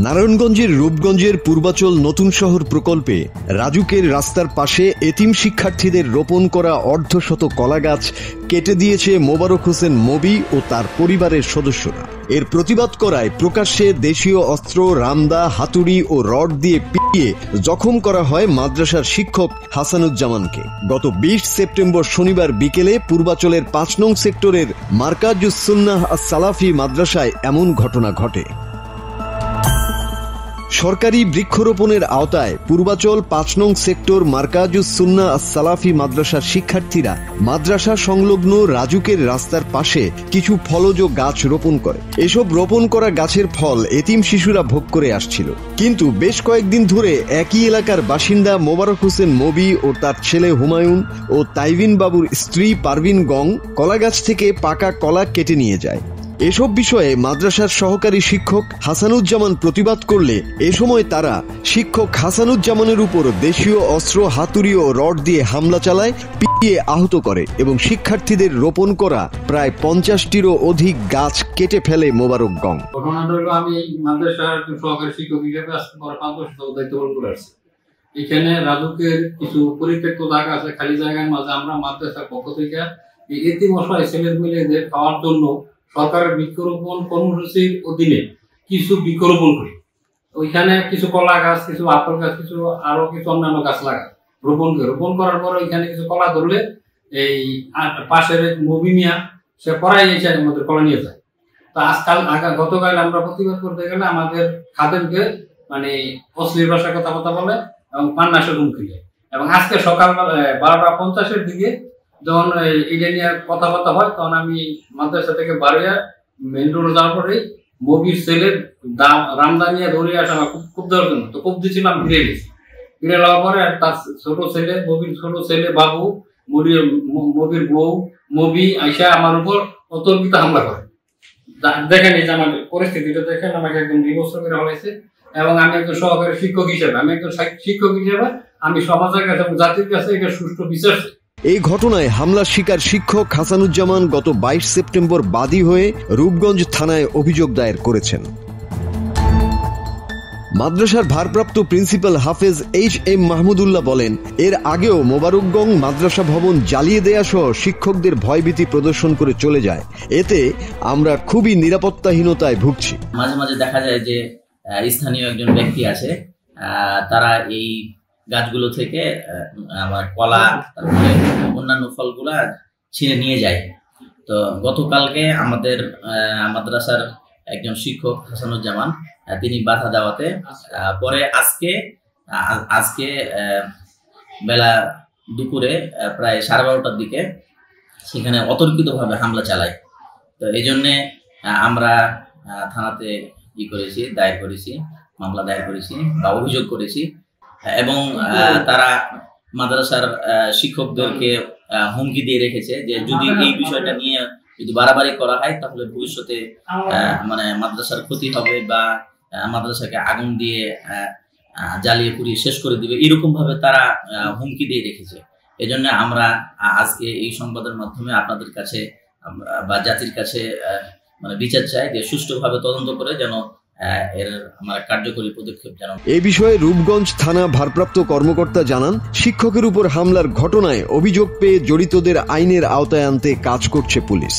নারায়ণগঞ্জের রূপগঞ্জের পূর্বাচল নতুন শহর প্রকল্পে রাজুকের রাস্তার পাশে এতিম শিক্ষার্থীদের রোপণ করা অর্ধশত কলাগাছ কেটে দিয়েছে মোবারক হোসেন মবি ও তার পরিবারের সদস্যরা। এর প্রতিবাদ করায় প্রকাশ্যে দেশীয় অস্ত্র, রামদা, হাতুড়ি ও রড দিয়ে পিটিয়ে জখম করা হয় মাদ্রাসার শিক্ষক হাসানুজ্জামানকে। গত 20 সেপ্টেম্বর শনিবার বিকেলে পূর্বাচলের 5 নং সেক্টরের মারকাজুস সুন্নাহ আস-সালাফি মাদ্রাসায় এমন ঘটনা ঘটে। সরকারি বৃক্ষরোপণের আওতায় পূর্বাচল 5 নং সেক্টর মারকাজুস সুন্নাহ আস-সালাফি মাদ্রাসার শিক্ষার্থীরা মাদ্রাসা সংলগ্ন রাজুকের রাস্তার পাশে কিছু ফলজ গাছ রোপণ করে। এসব রোপণ করা গাছের ফল এতিম শিশুরা ভোগ করে আসছিল। কিন্তু বেশ কয়েকদিন ধরে একই এলাকার বাসিন্দা মোবারক হোসেন মবি ও তার ছেলে হুমায়ুন ও তাইভিন বাবুর স্ত্রী পারভিন গং কলাগাছ থেকে পাকা কলা কেটে নিয়ে যায়। এসব বিষয়ে মাদ্রাসার সহকারী শিক্ষক হাসানুজ্জামান প্রতিবাদ করলে এ সময় তারা শিক্ষক হাসানুজ্জামানের উপর দেশীয় অস্ত্র, হাতুড়ি ও রড দিয়ে হামলা চালায়, পিটিয়ে আহত করে এবং শিক্ষার্থীদের রোপণ করা প্রায় 50টিরও অধিক গাছ কেটে ফেলে মোবারক গং। ঘটনাটা হলো, আমি মাদ্রাসার সহকারী শিক্ষক হিসেবে আজকে 5 বছর দায়িত্ব পালন করে আসছি। এখানে রাজুকের কিছু পরিত্যক্ত জায়গা আছে, খালি জায়গার মাঝে আমরা মাদ্রাসার পক্ষ থেকে এই এতিম অসহায় ছেলেমেয়েদের খাওয়ার জন্য সরকারের বৃক্ষরোপণ কর্মসূচির অধীনে কিছু বৃক্ষরোপণ করি। ওইখানে কিছু কলা গাছ, কিছু আপেল গাছ, কিছু আরো কিছু অন্যান্য গাছ লাগায় রোপণ করার পর ওইখানে কিছু কলা ধরলে এই পাশের মবি মিয়া সে পড়াই এসে আমাদের কলা নিয়ে যায়। তো গতকাল আমরা প্রতিবাদ করতে গেলে আমাদের খাদেমকে মানে অশ্লীল ভাষায় কথাবার্তা বলে এবং পান্নাসের হুমকি দেয়। এবং আজকে সকাল 12:50-এর দিকে যখন এটা নিয়ে কথাবার্তা হয়, তখন আমি মাদ্রাসা থেকে বাড়িয়া মেন রোড যাওয়ার পরে মবির ছেলের রামদা নিয়ে ধরিয়ে আসা আমার খুব দেওয়ার জন্য তো খুব দিয়েছিলাম, ফিরে গেছি। ফিরে যাওয়ার পরে তার ছোট ছেলে, মবির ছোট ছেলে বাবু, মবির বউ মবি আইসা আমার উপর অতর্কিত হামলা করে। দেখেন এই যে আমার পরিস্থিতিটা দেখেন, আমাকে একদম বিভৎস করে হয়েছে। এবং আমি একজন সহকারী শিক্ষক হিসেবে আমি সমাজের কাছে এবং জাতির কাছে এটা সুষ্ঠু বিচার। এই ঘটনায় হামলার শিকার শিক্ষক হাসানুজ্জামান গত 22 সেপ্টেম্বর বাদী হয়ে রূপগঞ্জ থানায় অভিযোগ দায়ের করেছেন। মাদ্রাসার ভারপ্রাপ্ত প্রিন্সিপাল হাফেজ HM মাহমুদুল্লাহ বলেন, এর আগেও মোবারক গং মাদ্রাসা ভবন জ্বালিয়ে দেয়া সহ শিক্ষকদের ভয়ভীতি প্রদর্শন করে চলে যায়। এতে আমরা খুবই নিরাপত্তাহীনতায় ভুগছি। মাঝে মাঝে দেখা যায় যে স্থানীয় একজন ব্যক্তি আছে, তারা এই গাছগুলো থেকে আমার কলা, তারপরে অন্যান্য ফলগুলা ছিঁড়ে নিয়ে যায়। তো গতকালকে আমাদের মাদ্রাসার একজন শিক্ষক হাসানুজ্জামান তিনি বাধা দেওয়াতে পরে আজকে বেলা দুপুরে প্রায় 12:30টার দিকে সেখানে অতর্কিতভাবে হামলা চালায়। তো এই জন্যে আমরা থানাতে মামলা দায়ের করেছি বা অভিযোগ করেছি এবং তারা মাদ্রাসার শিক্ষকদেরকে হুমকি দিয়ে রেখেছে যে যদি এই বিষয়টা নিয়ে যদি বাড়াবাড়ি করা হয় তাহলে ভবিষ্যতে মানে মাদ্রাসার ক্ষতি হবে বা মাদ্রাসাকে আগুন দিয়ে জ্বালিয়ে পুড়িয়ে শেষ করে দিবে, এরকম ভাবে তারা হুমকি দিয়ে রেখেছে। এজন্য আমরা আজকে এই সংবাদের মাধ্যমে আপনাদের কাছে বা জাতির কাছে মানে বিচার চাই যে সুষ্ঠুভাবে তদন্ত করে যেন এর আমার কার্যকরী পদক্ষেপ জানান। এই বিষয়ে রূপগঞ্জ থানা ভারপ্রাপ্ত কর্মকর্তা জানান, শিক্ষকের উপর হামলার ঘটনায় অভিযোগ পেয়ে জড়িতদের আইনের আওতায় আনতে কাজ করছে পুলিশ।